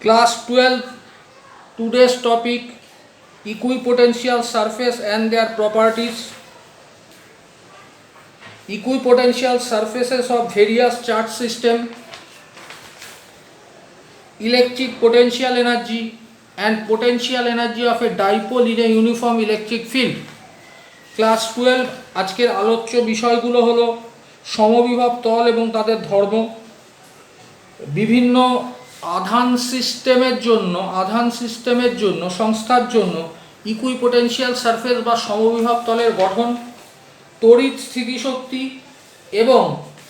Class 12, today's topic equipotential surface and their properties. Equipotential surfaces of various charge system, electric potential energy and potential energy of a dipole in a uniform electric field. Class 12 আজকের আলোচ্য বিষয়গুলো হলো সমবিভব তল এবং তাদের ধর্ম, বিভিন্ন আধান সিস্টেমের জন্য সংস্থার জন্য ইকুইপোটেনশিয়াল সারফেস বা সমবিভব তলের গঠন, তড়িৎ স্থিতিশক্তি এবং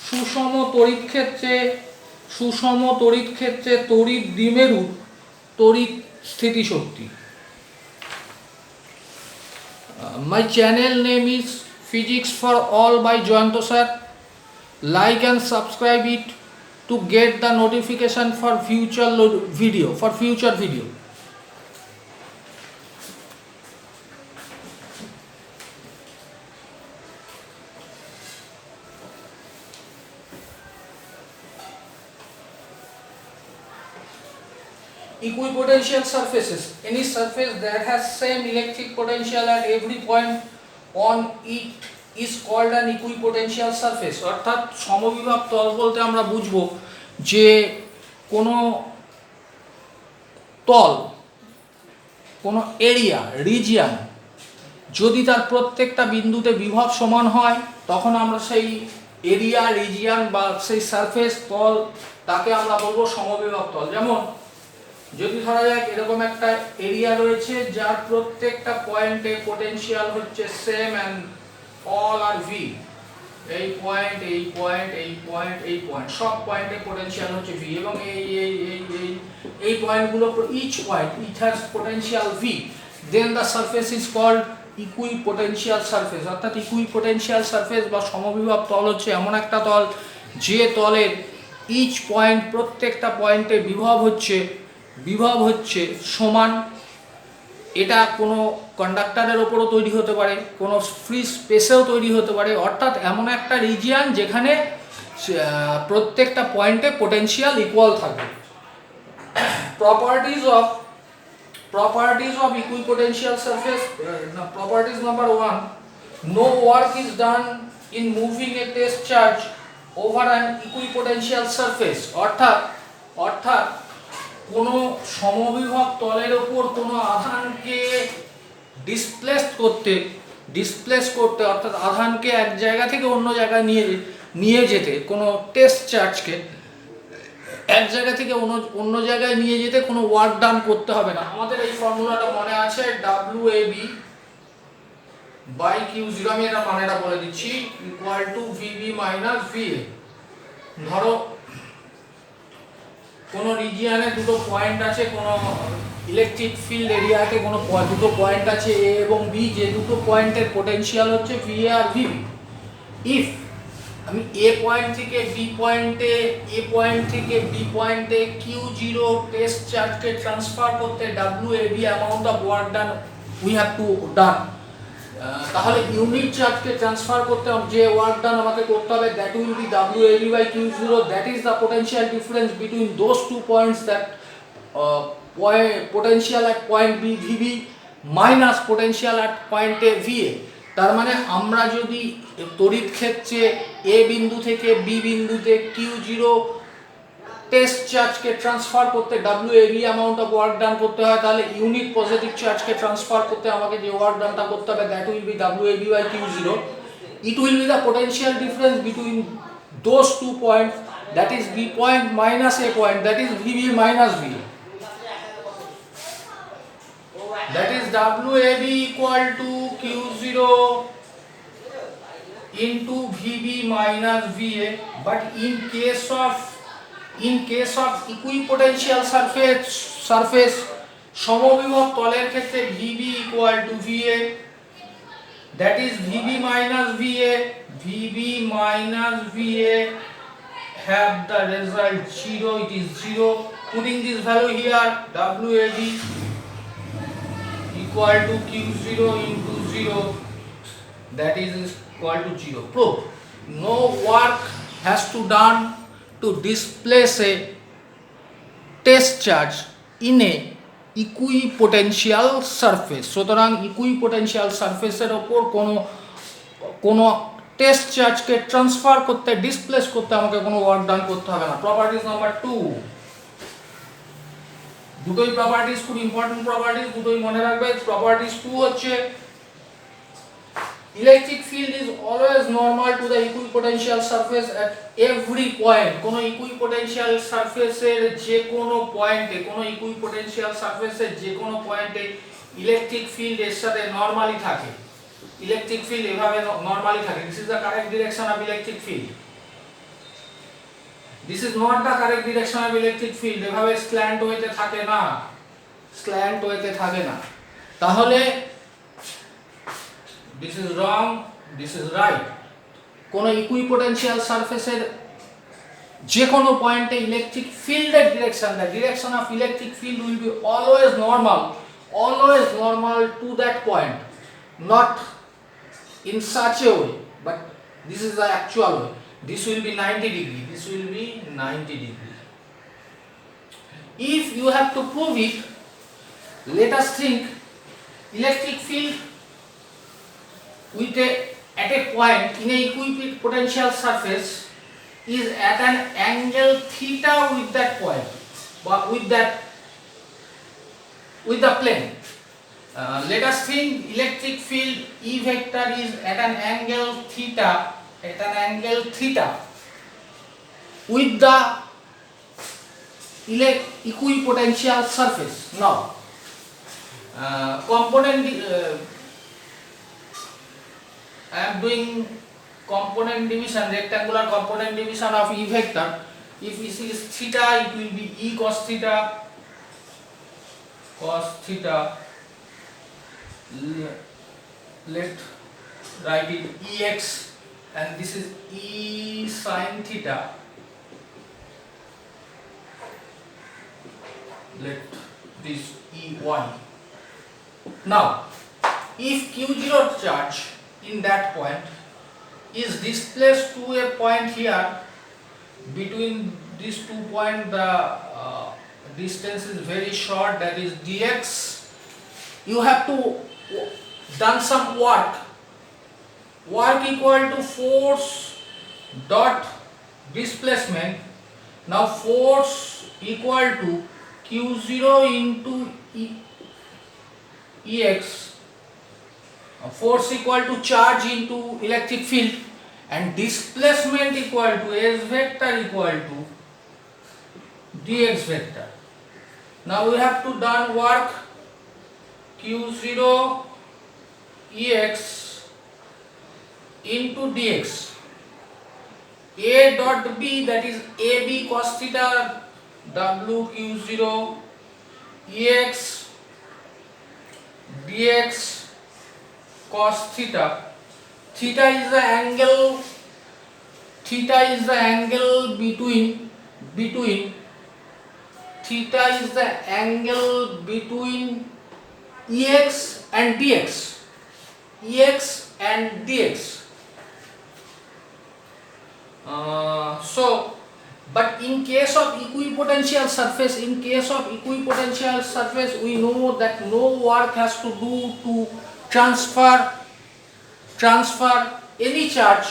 সুষম তড়িৎ ক্ষেত্রে তড়িৎ দ্বিমেরুর তড়িৎ স্থিতিশক্তি। My channel name is Physics for All by Joyanto sir. Like and subscribe it to get the notification for future video. Equipotential surfaces, any surface that has same electric potential at every point on it is called an equipotential surface. অর্থাৎ সমবিভব তল বলতে আমরা বুঝবো যে কোনো তল, কোনো area, region যদি তার প্রত্যেকটা বিন্দুতে বিভব সমান হয় তখন আমরা সেই এরিয়া, রিজিয়ন বা সেই সারফেস তল তাকে আমরা বলবো সমবিভব তল। যেমন যদি ধরা যাক এরকম একটা এরিয়া রয়েছে যার প্রত্যেকটা পয়েন্টে পোটেনশিয়াল হচ্ছে same and all are V, এই পয়েন্ট সব পয়েন্টে পোটেনশিয়াল হচ্ছে ভি এবং এই পয়েন্টগুলো each has potential V, then the surface is called equipotential surface. অর্থাৎ ইকুইপোটেনশিয়াল সারফেস বা সমবিভব তল হচ্ছে এমন একটা তল যে তলের ইচ পয়েন্ট, প্রত্যেকটা পয়েন্টে বিভব হচ্ছে সমান। এটা কোনো কন্ডাক্টরের ওপরও তৈরি হতে পারে, কোনো ফ্রি স্পেসেও তৈরি হতে পারে। অর্থাৎ এমন একটা রিজিয়ন যেখানে প্রত্যেকটা পয়েন্টে পোটেনশিয়াল ইকুয়াল থাকবে। properties of equipotential surface. Properties number 1, no work is done in moving a test charge over an equipotential surface. অর্থাৎ কোনো সমবিভব তলের উপর কোনো আধানকে ডিসপ্লেস করতে অর্থাৎ আধানকে এক জায়গা থেকে অন্য জায়গায় নিয়ে যেতে, কোনো টেস্ট চার্জকে এক জায়গা থেকে অন্য জায়গায় নিয়ে যেতে কোনো ওয়ার্ক ডান করতে হবে না। আমাদের এই ফর্মুলাটা মনে আছে, WAB বাই Q0, আমি এটা মানেটা বলে দিচ্ছি, equal to VB minus VA। ধরো কোনো রিজিয়নে দুটো পয়েন্ট আছে, কোনো ইলেকট্রিক ফিল্ড এরিয়াতে কোনো দুটো পয়েন্ট আছে এ এবং বি, যে দুটো পয়েন্টের পোটেনশিয়াল হচ্ছে VA আর VB। ইফ আমি এ পয়েন্ট থেকে বি পয়েন্টে Q0 টেস্ট চার্জকে ট্রান্সফার করতে WAB amount of work done we have to done, তাহলে ইউনিট চার্জকে ট্রান্সফার করতে যে ওয়ার্ক ডান আমাকে করতে হবে that will be WAB by Q0, that is the potential difference between those two points, that potential at point B VB minus potential at point A VA। তার মানে আমরা যদি তড়িৎ ক্ষেত্রে এ বিন্দু থেকে বি বিন্দুতে Q0 টেস্ট চার্জকে ট্রান্সফার করতে WAB অ্যামাউন্ট অফ ওয়ার্ক ডান করতে হয়, তাহলে ইউনিট পজিটিভ চার্জকে ট্রান্সফার করতে আমাকে যে ওয়ার্ক ডানটা করতে হবে that will be WAB by Q0। It will be the potential difference between those two points, that is B point minus A point, that is VB minus VA। That is WAB equal to Q0 into VB minus VA. But in case of equipotential surface সমবিভব তলের ক্ষেত্রে VB equal to VA, that is VB minus VA have the result 0, it is 0. Putting this value here, WAB equal to Q0 into 0, that is equal to 0. Proof: no work has to done to displace a test charge in a equipotential surface. সুতরাং equipotential সারফেসের ওপর কোনো test চার্জকে transfer করতে, displace করতে আমাকে কোনো work done করতে হবে না। প্রপার্টিজ নাম্বার 2, দুটোই প্রপার্টিজ খুব ইম্পর্টেন্ট প্রপার্টিজ, দুটোই মনে রাখবে। প্রপার্টিজ 2 হচ্ছে electric field is always normal to the equipotential surface at every point. কোনো ইকুইপোটেনশিয়াল সারফেসের যে কোনো পয়েন্টে, কোনো ইকুইপোটেনশিয়াল সারফেসের যে কোনো পয়েন্টে ইলেকট্রিক ফিল্ড এর সাথে নরমালি থাকে। ইলেকট্রিক ফিল্ড এভাবে নরমালি থাকে। This is the correct direction of electric field. This is not the correct direction of electric field. এভাবে স্ল্যান্ট ওয়েতে থাকে না, স্ল্যান্ট ওয়েতে থাকে না। তাহলে this is wrong, this is right. কোন ইকুইপোটেনশিয়াল সারফেসের যে কোনো পয়েন্টে ইলেকট্রিক ফিল্ডের direction, the direction of electric field will be always normal to that point, not in such a way, but this is the actual way. This will be 90 degree, this will be 90 degree. If you have to prove it, let us think electric field at a point in a equipotential surface is at an angle theta with that point, but with the plane. Let us think electric field E vector is at an angle theta with the equipotential surface. Now I am doing component division, rectangular component division of E vector. If this is theta, it will be E cos theta. Let write it EX, and this is E sin theta. Let this EY. Now, if Q0 charge in that point is displaced to a point here, between these 2 points the distance is very short, that is dx. You have to done some work equal to force dot displacement. Now force equal to Q0 into Ex, force equal to charge into electric field, and displacement equal to S vector equal to dx vector. Now we have to done work Q0 Ex into dx. A dot B, that is AB cos theta, W Q0 Ex dx cos theta. Theta is the angle between Ex and dx. But in case of equipotential surface, we know that no work has to do to transfer any charge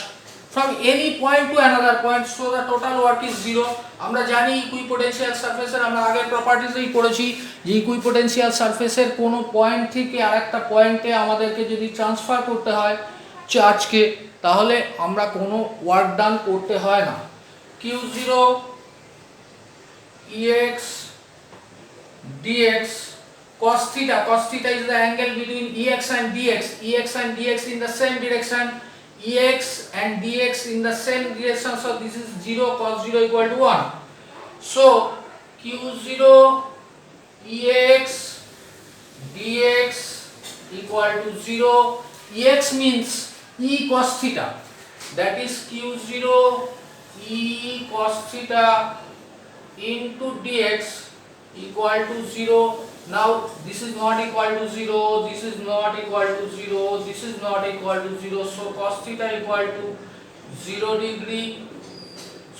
from any point to another point, so the total work is zero. আমরা জানি equipotential সারফেসের, আমরা আগের প্রপার্টিজেই পড়েছি যে equipotential সারফেসের কোনো point থেকে আরেকটা পয়েন্টে আমাদেরকে যদি ট্রান্সফার করতে হয় চার্জকে, তাহলে আমরা কোনো ওয়ার্ক ডান করতে হয় না। Q0 Ex dx cos theta is the angle between Ex and dx in the same direction, Ex and dx in the same direction, so this is 0, cos 0 equal to 1. So Q0 Ex dx equal to 0. Ex means E cos theta, that is Q0 E cos theta into dx equal to 0. Now this is not equal to 0, this is not equal to 0, this is not equal to 0, so cos theta equal to 0 degree,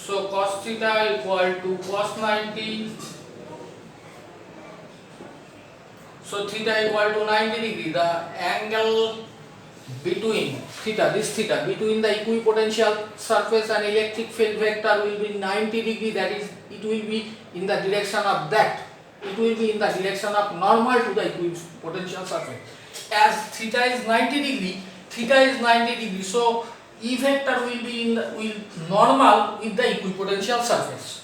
so cos theta equal to cos 90 So theta equal to 90 degree. The angle between theta between the equipotential surface and electric field vector will be 90 degree. That is, it will be in the direction of that. It will be in the direction of normal to the equipotential surface. As theta is 90 degree, so E vector will be will normal with the equipotential surface.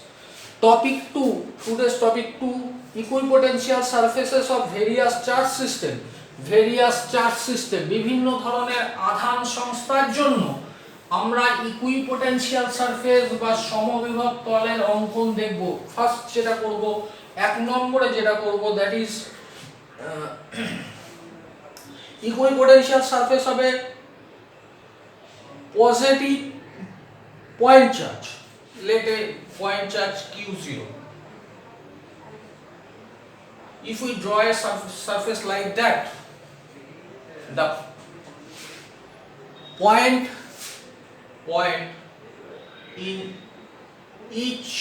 Topic 2, today's topic 2, equipotential surfaces of various charge system. বিভিন্ন ধরনের আধান সংস্থার জন্য আমরা equipotential surface বা সমবিভব তলের অঙ্কন দেখব। ফার্স্ট যেটা করব, 1 নম্বরে যেটা করব, that is equipotential surface of a positive point charge. Let a point charge Q0. If we draw a surface like that, the point in each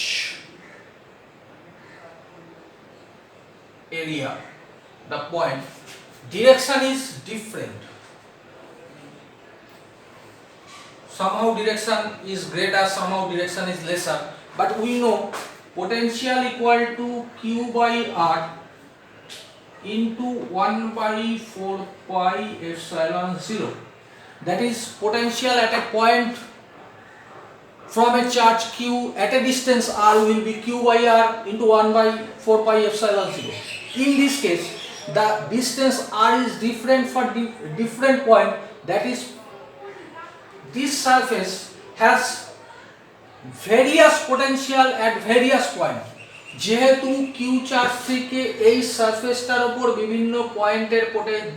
area, the point direction is different. Somehow direction is greater, somehow direction is lesser, but we know potential equal to Q by R into 1 by 4 pi epsilon 0. That is, potential at a point from a charge Q at a distance R will be Q by R into 1 by 4 pi epsilon 0. In this case, the distance R is different for different point. That is, this surface has various potential at various point. যেহেতু Q charge থেকে এই সারফেসটার উপর বিভিন্ন পয়েন্টের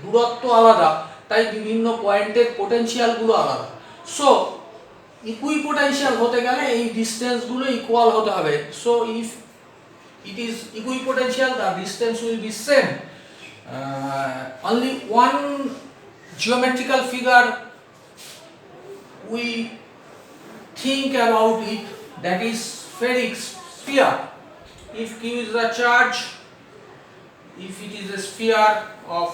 দূরত্ব আলাদা, তাই বিভিন্ন পয়েন্টের পোটেনশিয়াল গুলো আলাদা। সো ইকুইপোটেনশিয়াল হতে গেলে এই ডিসটেন্স গুলো ইকুয়াল হতে হবে। So if it is equipotential, the distance will be same. Only one geometrical figure we think about it, that is spheric sphere. If Q is the charge, if it is a sphere of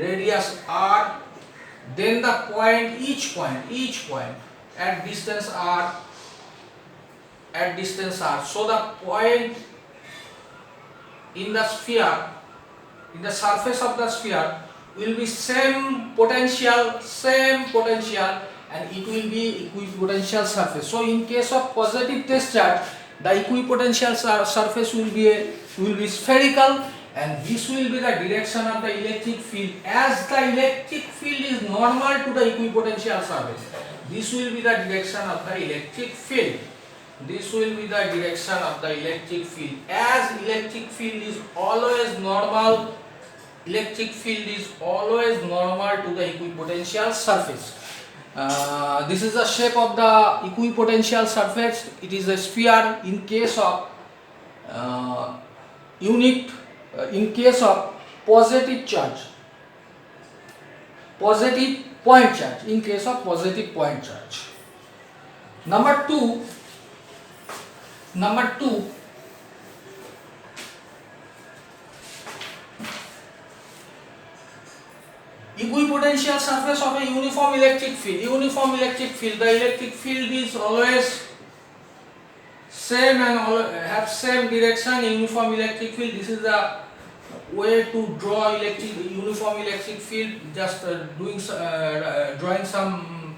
radius r, then the point, each point at distance r, so the point in the sphere, in the surface of the sphere will be same potential, and it will be equipotential surface. So in case of positive test charge, the equipotential surface will be spherical, and this will be the direction of the electric field. As the electric field is normal to the equipotential surface, this will be the direction of the electric field. As electric field is always normal, to the equipotential surface. This is the shape of the equipotential surface. It is a sphere. In case of in case of positive charge, positive point charge. In case of positive point charge. Number two, equipotential surface of a uniform electric field. The electric field is always same and have same direction. Uniform electric field. This is the way to draw uniform electric field. Just drawing some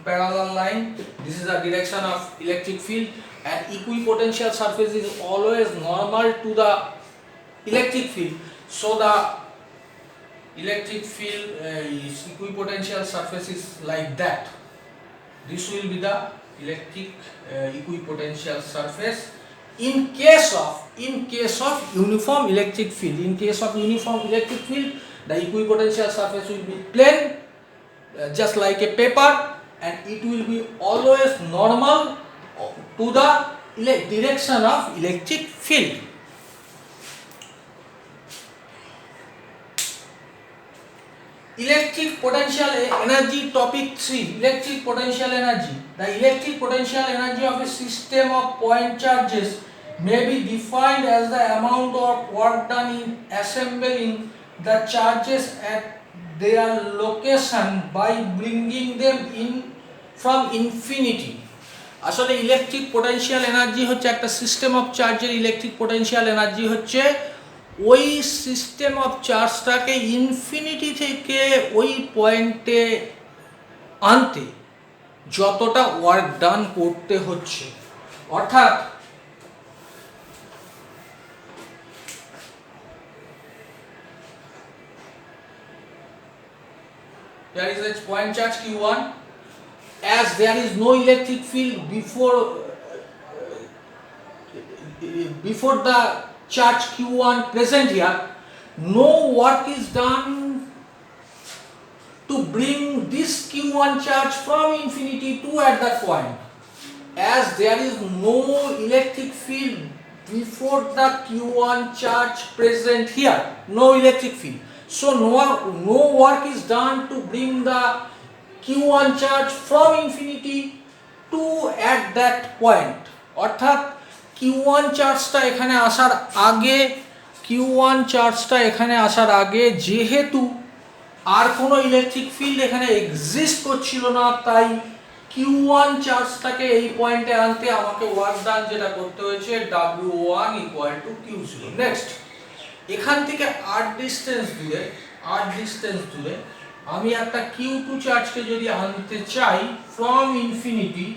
parallel line. This is the direction of electric field. And equipotential surface is always normal to the electric field. So the electric field equipotential surface is like that. This will be the equipotential surface in case of uniform electric field. In case of uniform electric field, the equipotential surface will be plane, just like a paper, and it will be always normal to the direction of electric field. Electric potential energy, topic 3. Electric potential energy. The electric potential energy of a system of point charges may be defined as the amount of work done in assembling the charges at their location by bringing them in from infinity. আসলে electric potential energy হচ্ছে একটা system of চার্জের electric potential energy হচ্ছে ওই system of চার্জটাকে infinity থেকে ওই পয়েন্টে আনতে যতটা ওয়ার্ক ডান করতে হচ্ছে, অর্থাৎ there is a point charge q1, as there is no electric field before the charge q1 present here, no work is done to bring this q1 charge from infinity to at that point, as there is no electric field before the q1 charge present here, no electric field, so no work is done to bring the q1 charge from infinity to at that point, অর্থাৎ q1 চার্জটা এখানে আসার আগে q1 চার্জটা এখানে আসার আগে যেহেতু আর কোনো ইলেকট্রিক ফিল্ড এখানে এক্সিস্ট করছিল না, তাই q1 চার্জটাকে এই পয়েন্টে আনতে আমাকে ওয়ার্ক ডান যেটা করতে হয়েছে w1 q0। নেক্সট, এখান থেকে r ডিসটেন্স দূরে আমি একটা q2 চার্জকে যদি আনতে চাই from infinity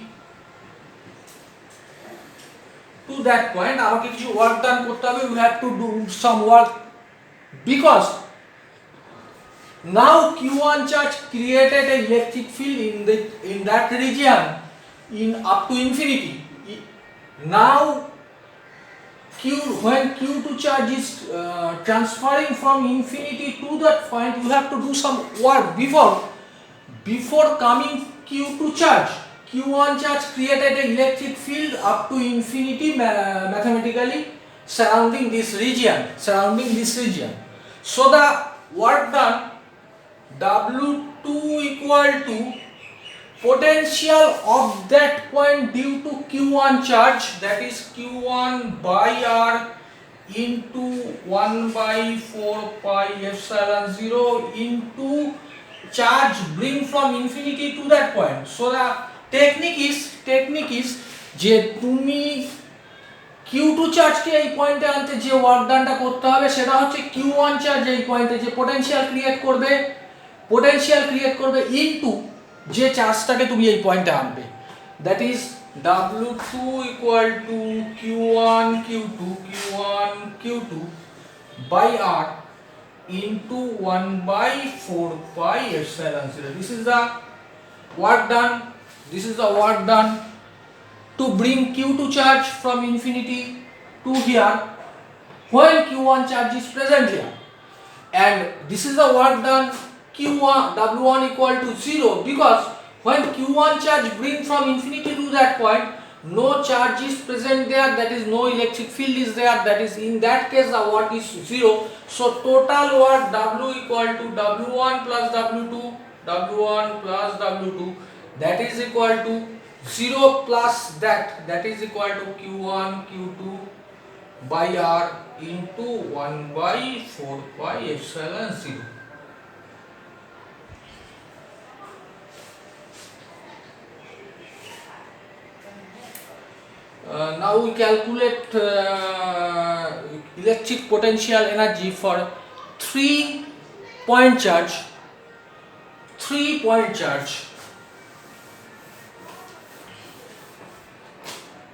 to that point, আমাকে কিছু ওয়ার্ক ডান করতে হবে, we have to do some work because now q1 charge created an electric field in that region in up to infinity. Now when q2 charge is transferring from infinity to that point, you have to do some work before coming q2 charge. q1 charge created an electric field up to infinity mathematically surrounding this region. So the work done w2 equal to potential of that point due to q1 charge, that is q1 by r into 1 by 4 pi epsilon 0 into charge bring from infinity to that point. So the technique is যে তুমি q2 চার্জকে এই পয়েন্টে আনতে যে work ডানটা করতে হবে সেটা হচ্ছে q1 চার্জ এই পয়েন্টে যে পোটেনশিয়াল ক্রিয়েট করবে ইনটু যে চার্জটাকে তুমি এই পয়েন্টে আনবে, that is w2 equal to q1 q2 by r into 1 by 4 pi epsilon 0. This is the work done to bring q2 charge from infinity to here when q1 charge is present here, and this is the work done w1 equal to 0 because when q1 charge bring from infinity to that point, no charge is present there, that is no electric field is there, that is in that case the work is 0. So total work w equal to w1 plus w2 that is equal to 0 plus that is equal to q1 q2 by r into 1 by 4 pi epsilon 0. Now we calculate electric potential energy for 3-point charge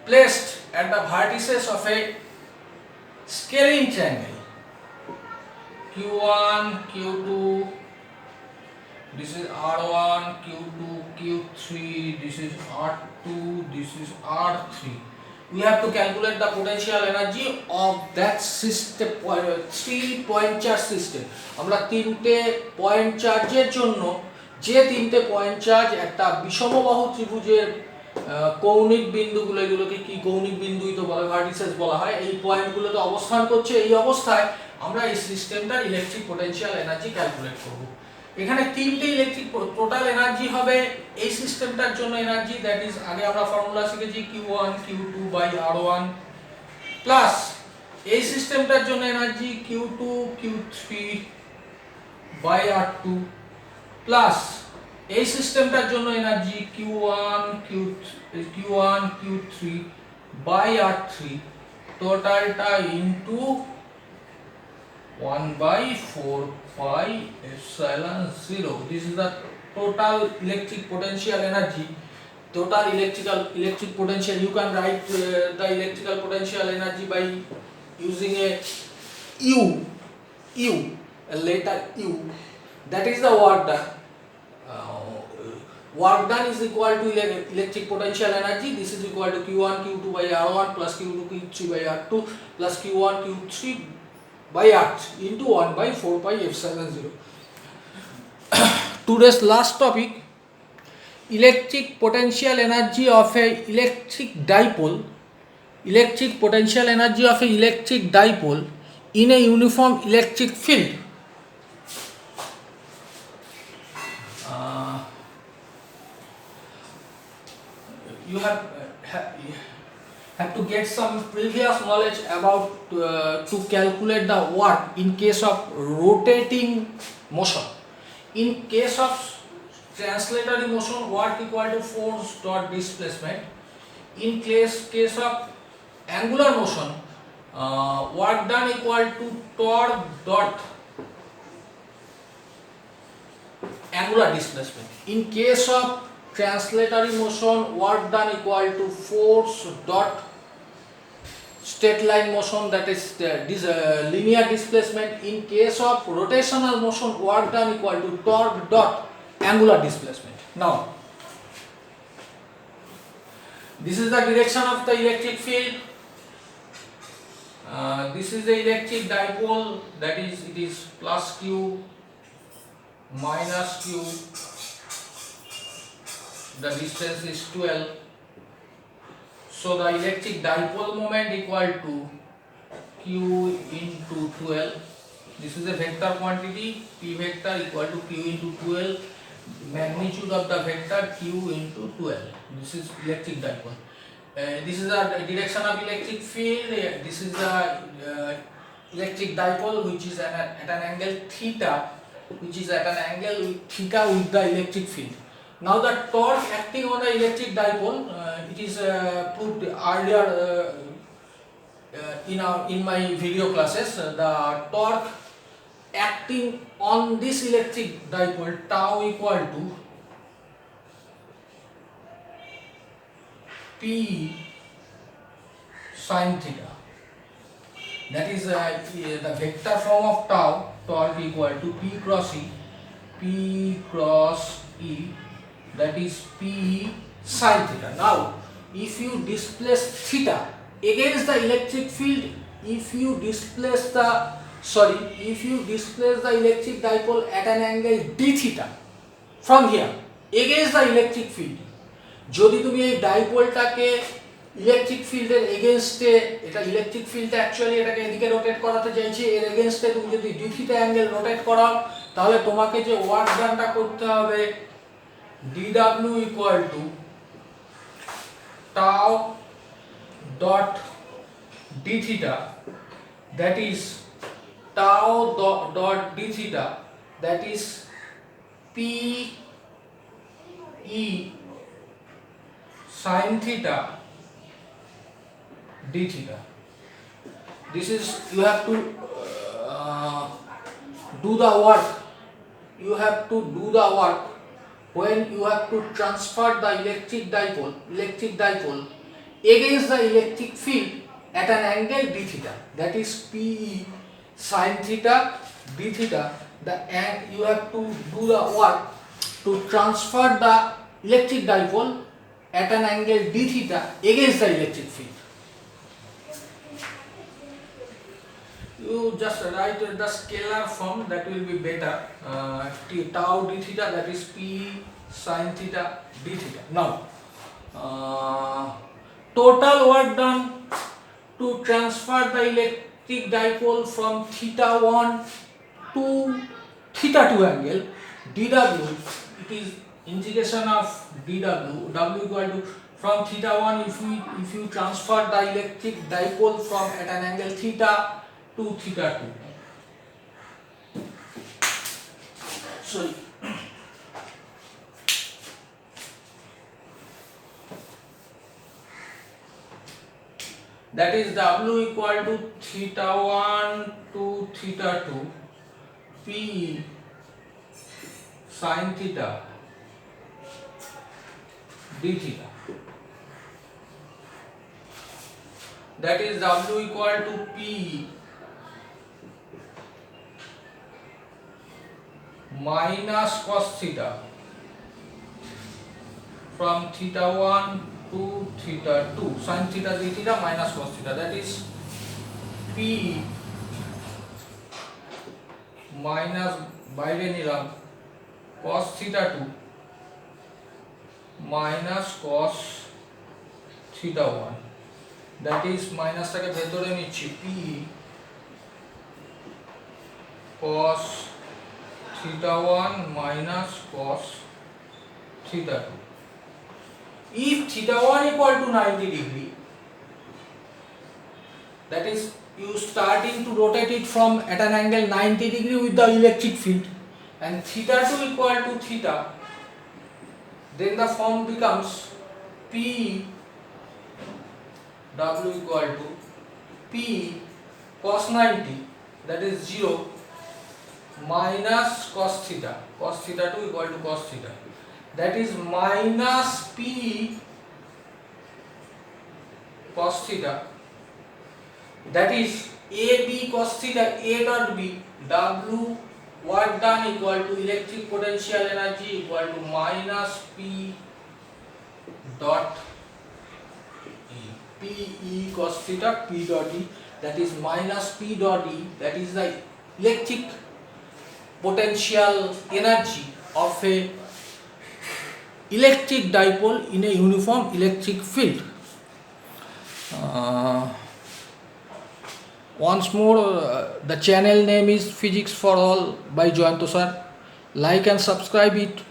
placed at the vertices of a scaling triangle q1 q2, this is r1 q2 q3, this is r2, this is r3. We have to calculate the potential energy of that system, 3-point charge system. আমরা তিনটে point চার্জের জন্য যে তিনটে point charge একটা বিষমবাহু ত্রিভুজের কৌণিক বিন্দুগুলো, এগুলোকে কি কৌণিক বিন্দুই তো বলে, ভার্টিসেস বলা হয়, এই পয়েন্টগুলোতে অবস্থান করছে, এই অবস্থায় আমরা এই সিস্টেমটার ইলেকট্রিক পোটেনশিয়াল এনার্জি ক্যালকুলেট করব। এখানে তিনটে ইলেকট্রিক টোটাল এনার্জি হবে এই সিস্টেমটার জন্য এনার্জি, দ্যাট ইজ আগে আমরা ফর্মুলা শিখেছি q1 q2 by r1 plus এই সিস্টেমটার জন্য energy q2 q3 by R2 plus এই সিস্টেমটার জন্য energy Q1 Q3 by R3 টোটালটা into 1 by 4 pi epsilon 0. This is the total electric potential energy. Total electric potential. You can write the electrical potential energy by using a a letter U. That is the work done. Work done is equal to electric potential energy. This is equal to Q1 Q2 by R1 plus Q2 Q3 by R2 plus Q1 Q3 by R into 1 by 4 pi epsilon 0. Today's last topic, electric potential energy of a electric dipole. Electric potential energy of a electric dipole in a uniform electric field. You have to get some previous knowledge about to calculate the work in case of rotating motion. In case of translatory motion, work equal to force dot displacement. In case of angular motion, work done equal to torque dot angular displacement. In case of translatory motion, work done equal to force dot straight line motion, that is linear displacement. In case of rotational motion, work done equal to torque dot angular displacement. Now, this is the direction of the electric field. This is the electric dipole, that is, it is plus Q minus Q. The distance is 12. So the electric dipole moment equal to Q into 12. This is a vector quantity, P vector equal to Q into 12. Magnitude of the vector Q into 12. This is electric dipole. This is the direction of electric field. This is the electric dipole, which is at an angle theta, with the electric field. Now the torque acting on the electric dipole, it is put earlier in my video classes. The torque acting on this electric dipole, tau equal to P sin theta. That is the vector form of tau, torque equal to P cross E, that is P sin theta. Now, if you displace theta against the electric field, if you displace the electric dipole at an angle d theta from here against the electric field, যদি তুমি এই ডাইপোলটাকে electric ফিল্ডের এগেইনস্টে, এটা electric ফিল্ডটা actually এটাকে এদিকে rotate করাতে চাইছে, এর এগেইনস্টে তুমি যদি ডি থিটা অ্যাঙ্গেল রোটেট করাও, তাহলে তোমাকে যে ওয়ার্ক ডানটা করতে হবে dw equal to tau dot d theta, that is tau dot d theta, that is P E sin theta d theta. This is, you have to do the work. You have to do the work when you have to transfer the electric dipole against the electric field at an angle d theta, that is P E sin theta d theta. You have to do the work to transfer the electric dipole at an angle d theta against the electric field. You just write the scalar form, that will be better. Tau d theta, that is P sin theta d theta. Now, total work done to transfer the electric dipole from theta 1 to theta 2 angle, dw, it is integration of dw, w equal to from theta 1, if you transfer the electric dipole from at an angle theta to theta 2. sorry, that is W equal to theta 1 to theta 2 P sin theta d theta. That is W equal to P minus cos theta from theta 1 to theta 2 sin theta d theta minus cos theta. That is P minus বাইরে নিলাম cos theta 2 minus cos theta 1. That is মাইনাসটাকে ভেতরে নিচ্ছি P cos theta 1 minus cos theta 2. If theta 1 equal to 90 degree, that is you starting to rotate it from at an angle 90 degree with the electric field, and theta 2 equal to theta, then the form becomes P W equal to P cos 90, that is 0, minus cos theta 2 equal to cos theta, that is minus P cos theta, that is A B cos theta A dot B, W work done equal to electric potential energy equal to minus P dot E, P E cos theta P dot E, that is minus P dot E, that is the electric potential energy of a electric dipole in a uniform electric field. Once more, the channel name is Physics for All by Joyanto sir. Like and subscribe it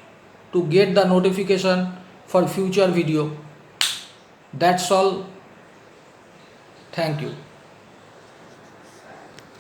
to get the notification for future video. That's all. Thank you.